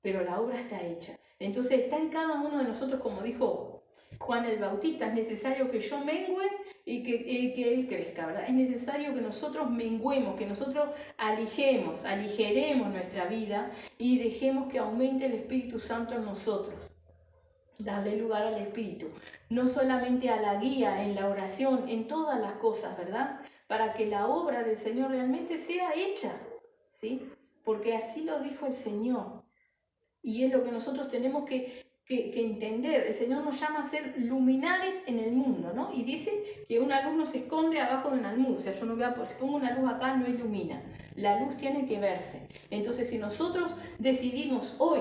Pero la obra está hecha. Entonces está en cada uno de nosotros, como dijo Juan el Bautista, es necesario que yo mengue y que Él crezca, ¿verdad? Es necesario que nosotros menguemos, que nosotros aligeremos nuestra vida y dejemos que aumente el Espíritu Santo en nosotros. Darle lugar al Espíritu, no solamente a la guía, en la oración, en todas las cosas, ¿verdad? Para que la obra del Señor realmente sea hecha, ¿sí? Porque así lo dijo el Señor. Y es lo que nosotros tenemos que entender. El Señor nos llama a ser luminares en el mundo, ¿no? Y dice que una luz no se esconde abajo de un almud. O sea, yo no voy a, si pongo una luz acá, no ilumina. La luz tiene que verse. Entonces, si nosotros decidimos hoy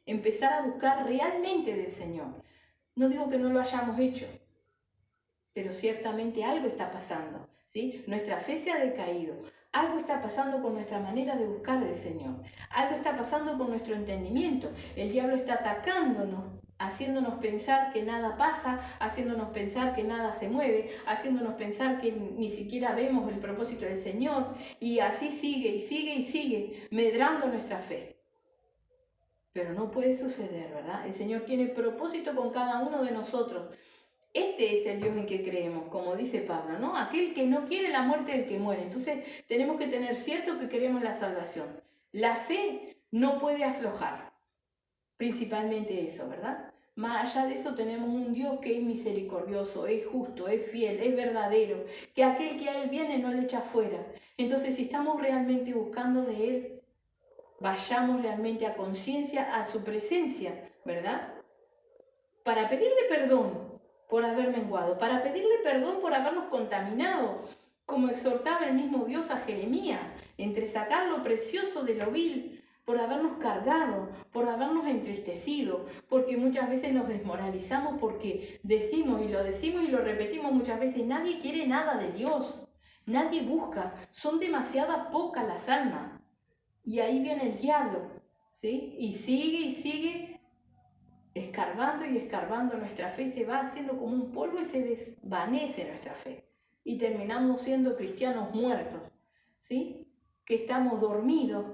empezar a buscar realmente del Señor, no digo que no lo hayamos hecho, pero ciertamente algo está pasando, ¿sí? Nuestra fe se ha decaído. Algo está pasando con nuestra manera de buscar del Señor. Algo está pasando con nuestro entendimiento. El diablo está atacándonos, haciéndonos pensar que nada pasa, haciéndonos pensar que nada se mueve, haciéndonos pensar que ni siquiera vemos el propósito del Señor. Y así sigue y sigue y sigue, medrando nuestra fe. Pero no puede suceder, ¿verdad? El Señor tiene propósito con cada uno de nosotros. Este es el Dios en que creemos, como dice Pablo, ¿no? Aquel que no quiere la muerte del que muere. Entonces tenemos que tener cierto que queremos la salvación. La fe no puede aflojar, principalmente eso, ¿verdad? Más allá de eso tenemos un Dios que es misericordioso, es justo, es fiel, es verdadero, que aquel que a Él viene no le echa fuera. Entonces si estamos realmente buscando de Él, vayamos realmente a conciencia, a su presencia, ¿verdad? Para pedirle perdón por haber menguado, para pedirle perdón por habernos contaminado, como exhortaba el mismo Dios a Jeremías, entre sacar lo precioso de lo vil, por habernos cargado, por habernos entristecido, porque muchas veces nos desmoralizamos porque decimos y lo repetimos muchas veces, nadie quiere nada de Dios, nadie busca, son demasiado pocas las almas. Y ahí viene el diablo, ¿sí? Y sigue escarbando y escarbando nuestra fe, se va haciendo como un polvo y se desvanece nuestra fe. Y terminamos siendo cristianos muertos, ¿sí? Que estamos dormidos,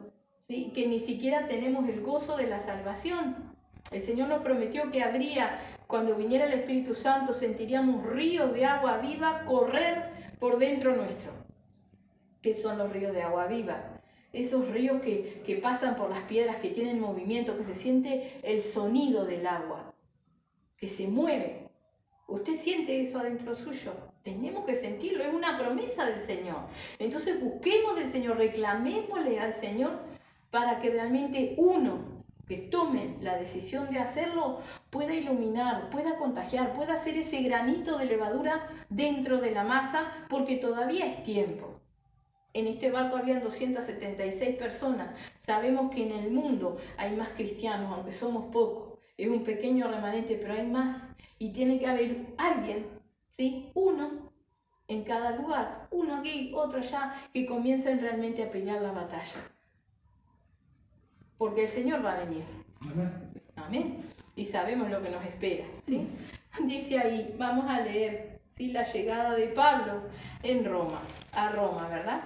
¿sí? Que ni siquiera tenemos el gozo de la salvación. El Señor nos prometió que cuando viniera el Espíritu Santo, sentiríamos ríos de agua viva correr por dentro nuestro. ¿Qué son los ríos de agua viva? Esos ríos que pasan por las piedras, que tienen movimiento, que se siente el sonido del agua, que se mueve. ¿Usted siente eso adentro suyo? Tenemos que sentirlo, es una promesa del Señor. Entonces busquemos del Señor, reclamémosle al Señor para que realmente uno que tome la decisión de hacerlo pueda iluminar, pueda contagiar, pueda hacer ese granito de levadura dentro de la masa, porque todavía es tiempo. En este barco habían 276 personas. Sabemos que en el mundo hay más cristianos, aunque somos pocos. Es un pequeño remanente, pero hay más. Y tiene que haber alguien, ¿sí? Uno en cada lugar. Uno aquí, otro allá, que comiencen realmente a pelear la batalla. Porque el Señor va a venir. Amén. Amén. Y sabemos lo que nos espera, ¿sí? Dice ahí, vamos a leer, ¿sí? La llegada de Pablo a Roma, ¿verdad?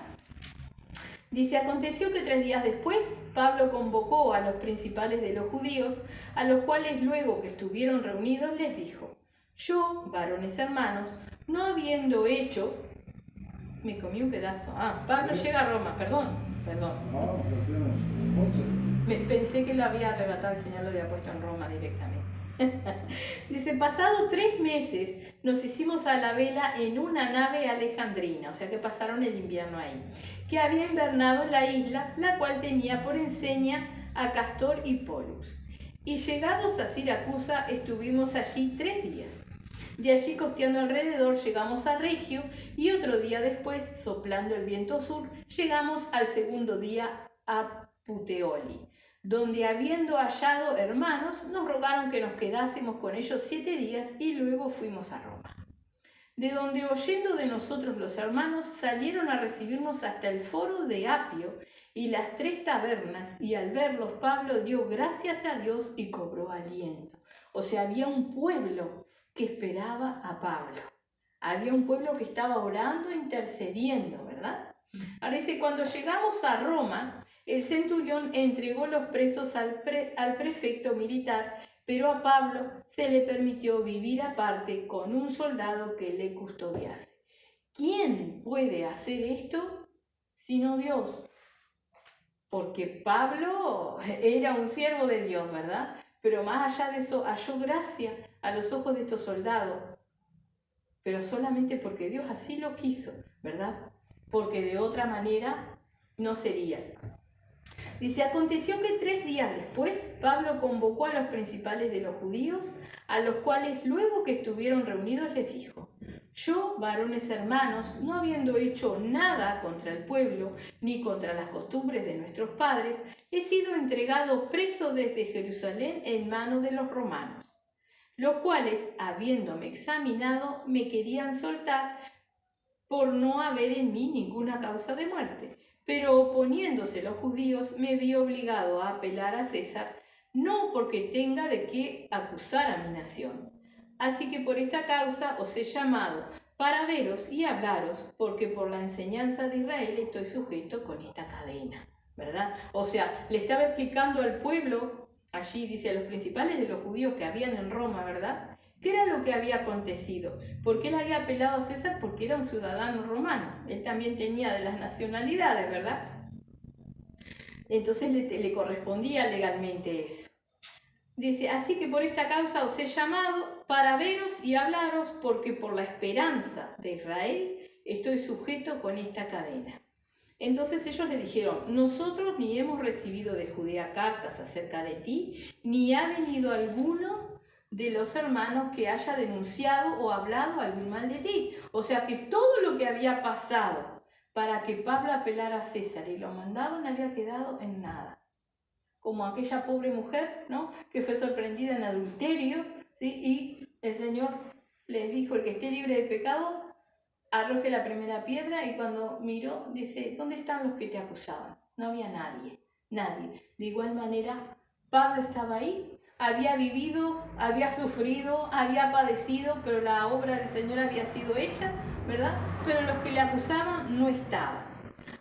Dice, aconteció que 3 días después, Pablo convocó a los principales de los judíos, a los cuales luego que estuvieron reunidos les dijo, yo, varones hermanos, no habiendo hecho... Me comí un pedazo. Pablo llega a Roma, perdón. Pensé que lo había arrebatado, el Señor lo había puesto en Roma directamente. Dice, pasado 3 meses nos hicimos a la vela en una nave alejandrina, o sea que pasaron el invierno ahí, que había invernado en la isla, la cual tenía por enseña a Castor y Pólux. Y llegados a Siracusa estuvimos allí 3 días. De allí costeando alrededor llegamos a Regio y otro día después, soplando el viento sur, llegamos al segundo día a Puteoli, donde habiendo hallado hermanos, nos rogaron que nos quedásemos con ellos 7 días y luego fuimos a Roma. De donde oyendo de nosotros los hermanos, salieron a recibirnos hasta el foro de Apio y las 3 tabernas, y al verlos Pablo dio gracias a Dios y cobró aliento. O sea, había un pueblo que esperaba a Pablo. Había un pueblo que estaba orando, intercediendo, ¿verdad? Ahora dice, cuando llegamos a Roma, el centurión entregó los presos al prefecto militar, pero a Pablo se le permitió vivir aparte con un soldado que le custodiase. ¿Quién puede hacer esto sino Dios? Porque Pablo era un siervo de Dios, ¿verdad? Pero más allá de eso, halló gracia a los ojos de estos soldados, pero solamente porque Dios así lo quiso, ¿verdad? Porque de otra manera no sería. Dice, aconteció que 3 días después, Pablo convocó a los principales de los judíos, a los cuales luego que estuvieron reunidos les dijo, yo, varones hermanos, no habiendo hecho nada contra el pueblo, ni contra las costumbres de nuestros padres, he sido entregado preso desde Jerusalén en manos de los romanos, los cuales, habiéndome examinado, me querían soltar por no haber en mí ninguna causa de muerte. Pero oponiéndose los judíos, me vi obligado a apelar a César, no porque tenga de qué acusar a mi nación. Así que por esta causa os he llamado, para veros y hablaros, porque por la enseñanza de Israel estoy sujeto con esta cadena, ¿verdad? O sea, le estaba explicando al pueblo, allí dice a los principales de los judíos que habían en Roma, ¿verdad?, ¿qué era lo que había acontecido? ¿Por qué él había apelado a César? Porque era un ciudadano romano. Él también tenía de las nacionalidades, ¿verdad? Entonces le correspondía legalmente eso. Dice, así que por esta causa os he llamado para veros y hablaros, porque por la esperanza de Israel estoy sujeto con esta cadena. Entonces ellos le dijeron, nosotros ni hemos recibido de Judea cartas acerca de ti, ni ha venido alguno de los hermanos que haya denunciado o hablado algún mal de ti. O sea que todo lo que había pasado para que Pablo apelara a César y lo mandaron había quedado en nada. como aquella pobre mujer, ¿no?, que fue sorprendida en adulterio, ¿sí? Y el Señor les dijo: el que esté libre de pecado, arroje la primera piedra. Y cuando miró, dice: ¿dónde están los que te acusaban? No había nadie, nadie. De igual manera, Pablo estaba ahí, había vivido, había sufrido, había padecido, pero la obra del Señor había sido hecha, ¿verdad? Pero los que le acusaban no estaban.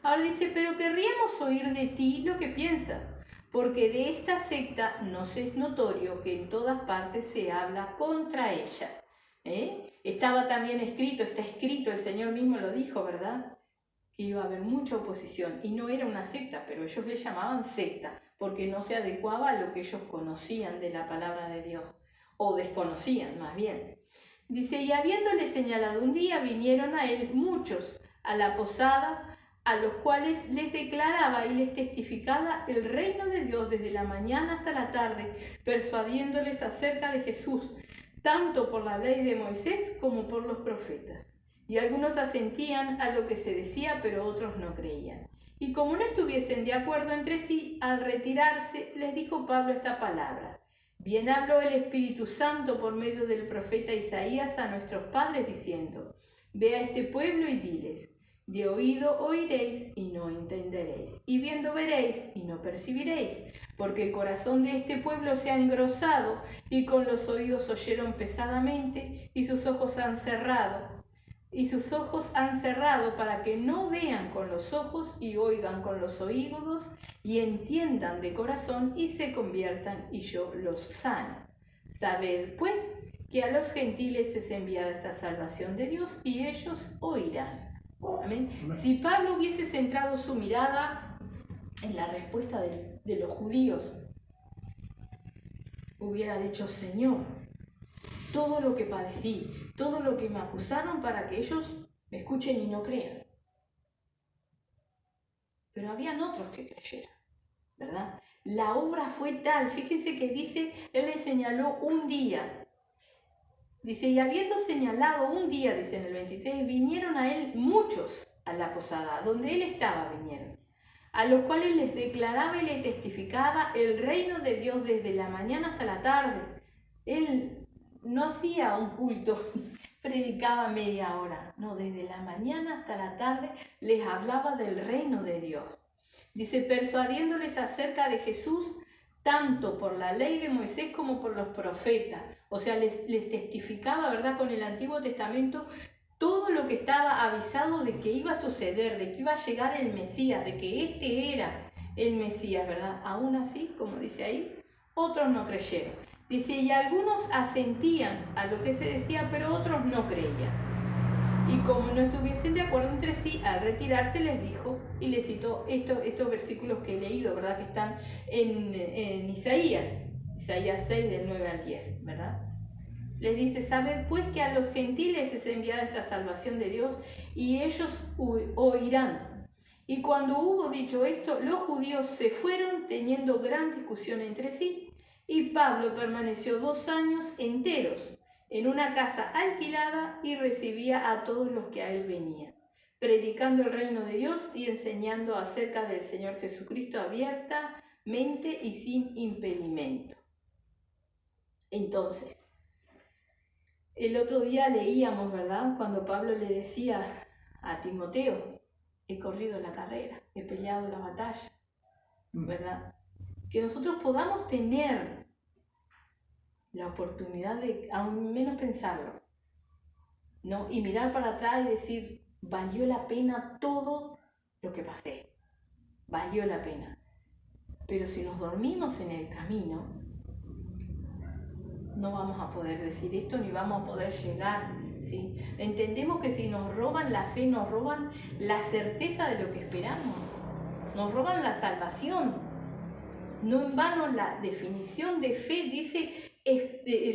Ahora dice: pero querríamos oír de ti lo que piensas, porque de esta secta nos es notorio que en todas partes se habla contra ella. Estaba también escrito, está escrito, el Señor mismo lo dijo, ¿verdad?, que iba a haber mucha oposición, y no era una secta, pero ellos le llamaban secta, porque no se adecuaba a lo que ellos conocían de la palabra de Dios, o desconocían más bien. Dice: y habiéndole señalado un día, vinieron a él muchos a la posada, a los cuales les declaraba y les testificaba el reino de Dios desde la mañana hasta la tarde, persuadiéndoles acerca de Jesús, tanto por la ley de Moisés como por los profetas. Y algunos asentían a lo que se decía, pero otros no creían. Y como no estuviesen de acuerdo entre sí, al retirarse, les dijo Pablo esta palabra: bien habló el Espíritu Santo por medio del profeta Isaías a nuestros padres, diciendo: ve a este pueblo y diles, de oído oiréis y no entenderéis, y viendo veréis y no percibiréis, porque el corazón de este pueblo se ha engrosado, y con los oídos oyeron pesadamente, y sus ojos han cerrado para que no vean con los ojos y oigan con los oídos y entiendan de corazón y se conviertan y yo los sane. Sabed pues que a los gentiles es enviada esta salvación de Dios y ellos oirán. Amén. Si Pablo hubiese centrado su mirada en la respuesta de los judíos, hubiera dicho: Señor, todo lo que padecí, todo lo que me acusaron, para que ellos me escuchen y no crean. Pero habían otros que creyeran, ¿verdad? La obra fue tal, fíjense que dice, él les señaló un día. Dice: y habiendo señalado un día, dice en el 23, vinieron a él muchos a la posada, donde él estaba, vinieron, a los cuales les declaraba y les testificaba el reino de Dios desde la mañana hasta la tarde. Él no hacía un culto, predicaba media hora, no, desde la mañana hasta la tarde les hablaba del reino de Dios. Dice: persuadiéndoles acerca de Jesús, tanto por la ley de Moisés como por los profetas. O sea, les testificaba, ¿verdad?, con el Antiguo Testamento todo lo que estaba avisado de que iba a suceder, de que iba a llegar el Mesías, de que este era el Mesías, ¿verdad? Aún así, como dice ahí, otros no creyeron. Dice: y algunos asentían a lo que se decía, pero otros no creían. Y como no estuviesen de acuerdo entre sí, al retirarse les dijo, y les citó estos versículos que he leído, ¿verdad?, que están en Isaías 6 del 9 al 10, ¿verdad? Les dice: sabed pues que a los gentiles es enviada esta salvación de Dios, y ellos oirán. Y cuando hubo dicho esto, los judíos se fueron teniendo gran discusión entre sí, y Pablo permaneció 2 años enteros en una casa alquilada y recibía a todos los que a él venían, predicando el reino de Dios y enseñando acerca del Señor Jesucristo abiertamente y sin impedimento. Entonces, el otro día leíamos, ¿verdad?, cuando Pablo le decía a Timoteo: he corrido la carrera, he peleado la batalla, ¿verdad? Que nosotros podamos tener la oportunidad de, aún menos pensarlo, ¿no?, y mirar para atrás y decir: valió la pena todo lo que pasé, valió la pena. Pero si nos dormimos en el camino, no vamos a poder decir esto ni vamos a poder llegar, ¿sí? Entendemos que si nos roban la fe, nos roban la certeza de lo que esperamos, nos roban la salvación. No en vano la definición de fe dice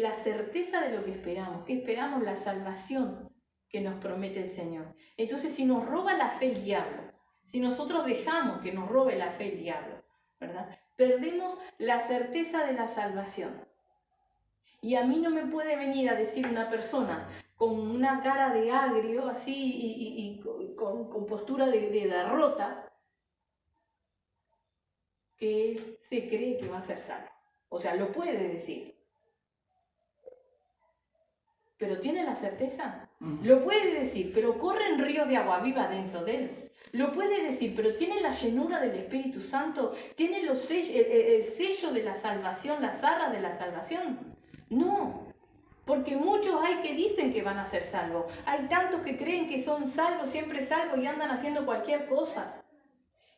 la certeza de lo que esperamos. ¿Qué esperamos? La salvación que nos promete el Señor. Entonces, si nos roba la fe el diablo, si nosotros dejamos que nos robe la fe el diablo, ¿verdad?, perdemos la certeza de la salvación. Y a mí no me puede venir a decir una persona con una cara de agrio, así, y con postura de derrota, que él se cree que va a ser salvo. O sea, lo puede decir. ¿Pero tiene la certeza? Lo puede decir, pero corren ríos de agua viva dentro de él. Lo puede decir, pero tiene la llenura del Espíritu Santo, tiene el sello de la salvación, las arras de la salvación. No, porque muchos hay que dicen que van a ser salvos. Hay tantos que creen que son salvos, siempre salvos y andan haciendo cualquier cosa.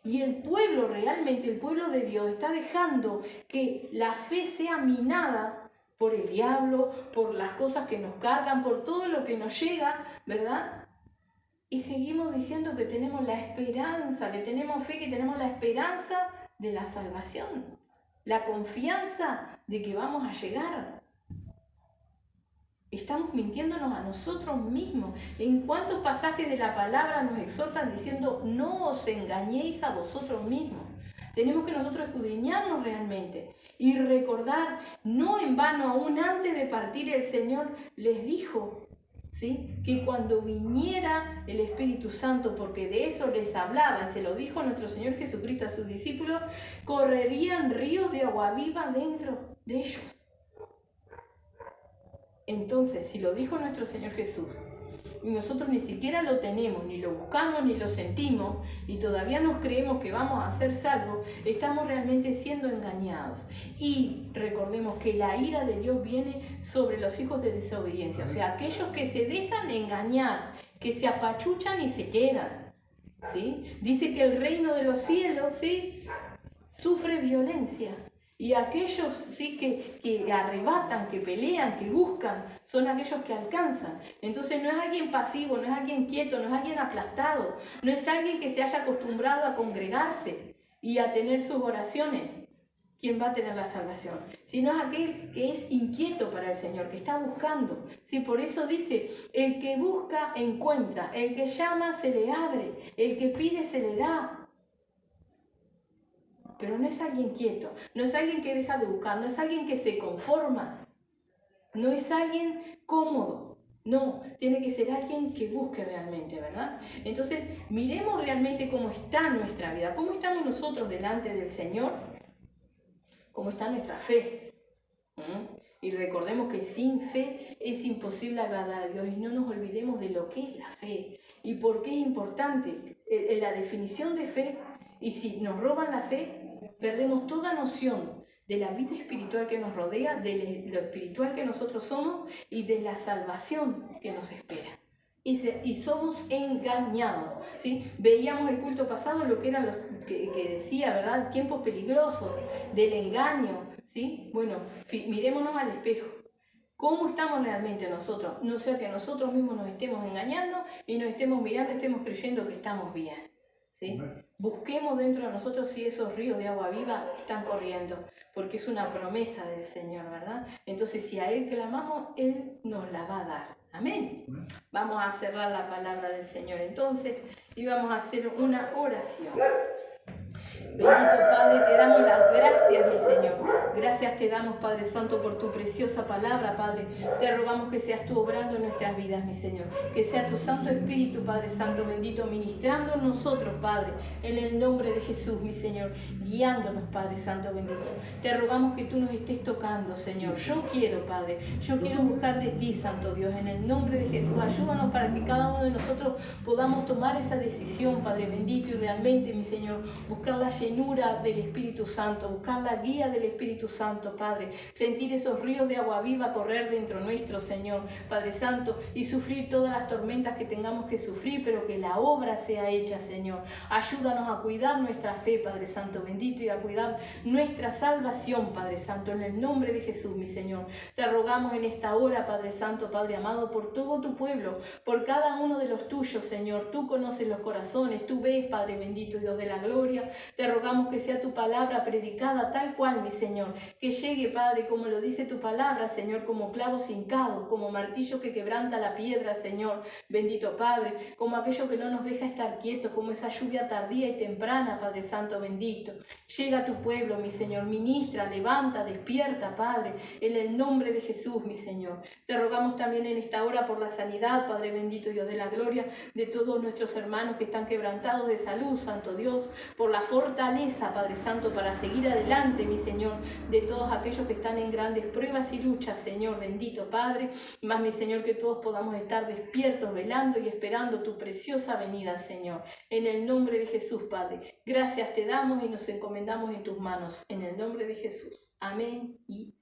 Y el pueblo, realmente el pueblo de Dios, está dejando que la fe sea minada por el diablo, por las cosas que nos cargan, por todo lo que nos llega, ¿verdad? Y seguimos diciendo que tenemos la esperanza, que tenemos fe, que tenemos la esperanza de la salvación, la confianza de que vamos a llegar. Estamos mintiéndonos a nosotros mismos. ¿En cuántos pasajes de la palabra nos exhortan diciendo no os engañéis a vosotros mismos? Tenemos que nosotros escudriñarnos realmente y recordar, no en vano, aún antes de partir el Señor les dijo, ¿sí?, que cuando viniera el Espíritu Santo, porque de eso les hablaba y se lo dijo nuestro Señor Jesucristo a sus discípulos, correrían ríos de agua viva dentro de ellos. Entonces, si lo dijo nuestro Señor Jesús, y nosotros ni siquiera lo tenemos, ni lo buscamos, ni lo sentimos, y todavía nos creemos que vamos a ser salvos, estamos realmente siendo engañados. Y recordemos que la ira de Dios viene sobre los hijos de desobediencia, o sea, aquellos que se dejan engañar, que se apachuchan y se quedan, ¿sí? Dice que el reino de los cielos, ¿sí?, sufre violencia. Y aquellos, sí, que arrebatan, que pelean, que buscan, son aquellos que alcanzan. Entonces no es alguien pasivo, no es alguien quieto, no es alguien aplastado, no es alguien que se haya acostumbrado a congregarse y a tener sus oraciones quien va a tener la salvación, sino es aquel que es inquieto para el Señor, que está buscando. Sí, por eso dice, el que busca encuentra, el que llama se le abre, el que pide se le da. Pero no es alguien quieto, no es alguien que deja de buscar, no es alguien que se conforma, no es alguien cómodo, no, tiene que ser alguien que busque realmente, ¿verdad? Entonces, miremos realmente cómo está nuestra vida, cómo estamos nosotros delante del Señor, cómo está nuestra fe. Y recordemos que sin fe es imposible agradar a Dios y no nos olvidemos de lo que es la fe y por qué es importante la definición de fe. Y si nos roban la fe, perdemos toda noción de la vida espiritual que nos rodea, de lo espiritual que nosotros somos y de la salvación que nos espera. Y somos engañados, ¿sí? Veíamos el culto pasado lo que eran los que decía, ¿verdad? Tiempos peligrosos del engaño, ¿sí? Bueno, mirémonos al espejo. ¿Cómo estamos realmente nosotros? No sea que nosotros mismos nos estemos engañando y nos estemos mirando y estemos creyendo que estamos bien, ¿sí? Busquemos dentro de nosotros si esos ríos de agua viva están corriendo, porque es una promesa del Señor, ¿verdad? Entonces, si a Él clamamos, Él nos la va a dar. Amén. Vamos a cerrar la palabra del Señor entonces y vamos a hacer una oración. Bendito Padre, te damos las gracias, mi Señor. Gracias te damos, Padre Santo, por tu preciosa palabra, Padre. Te rogamos que seas tú obrando en nuestras vidas, mi Señor. Que sea tu Santo Espíritu, Padre Santo, bendito, ministrando en nosotros, Padre, en el nombre de Jesús, mi Señor. Guiándonos, Padre Santo, bendito. Te rogamos que tú nos estés tocando, Señor. Yo quiero, Padre, yo quiero buscar de ti, Santo Dios, en el nombre de Jesús. Ayúdanos para que cada uno de nosotros podamos tomar esa decisión, Padre bendito, y realmente, mi Señor, buscar la llenura del Espíritu Santo, buscar la guía del Espíritu Santo, Padre, sentir esos ríos de agua viva correr dentro nuestro, Señor, Padre Santo, y sufrir todas las tormentas que tengamos que sufrir, pero que la obra sea hecha, Señor. Ayúdanos a cuidar nuestra fe, Padre Santo bendito, y a cuidar nuestra salvación, Padre Santo, en el nombre de Jesús, mi Señor. Te rogamos en esta hora, Padre Santo, Padre amado, por todo tu pueblo, por cada uno de los tuyos, Señor. Tú conoces los corazones, tú ves, Padre bendito, Dios de la gloria. Te rogamos que sea tu palabra predicada tal cual, mi Señor, Que llegue, Padre, como lo dice tu palabra, Señor, como clavos hincados, como martillo que quebranta la piedra, Señor. Bendito Padre, como aquello que no nos deja estar quietos, como esa lluvia tardía y temprana, Padre Santo bendito. Llega a tu pueblo, mi Señor, ministra, levanta, despierta, Padre, en el nombre de Jesús, mi Señor. Te rogamos también en esta hora por la sanidad, Padre bendito, Dios de la gloria, de todos nuestros hermanos que están quebrantados de salud, Santo Dios, por la fortaleza, Padre Santo, para seguir adelante, mi Señor, de todos aquellos que están en grandes pruebas y luchas, Señor, bendito Padre, más mi Señor, que todos podamos estar despiertos, velando y esperando tu preciosa venida, Señor, en el nombre de Jesús, Padre. Gracias te damos y nos encomendamos en tus manos, en el nombre de Jesús. Amén y amén.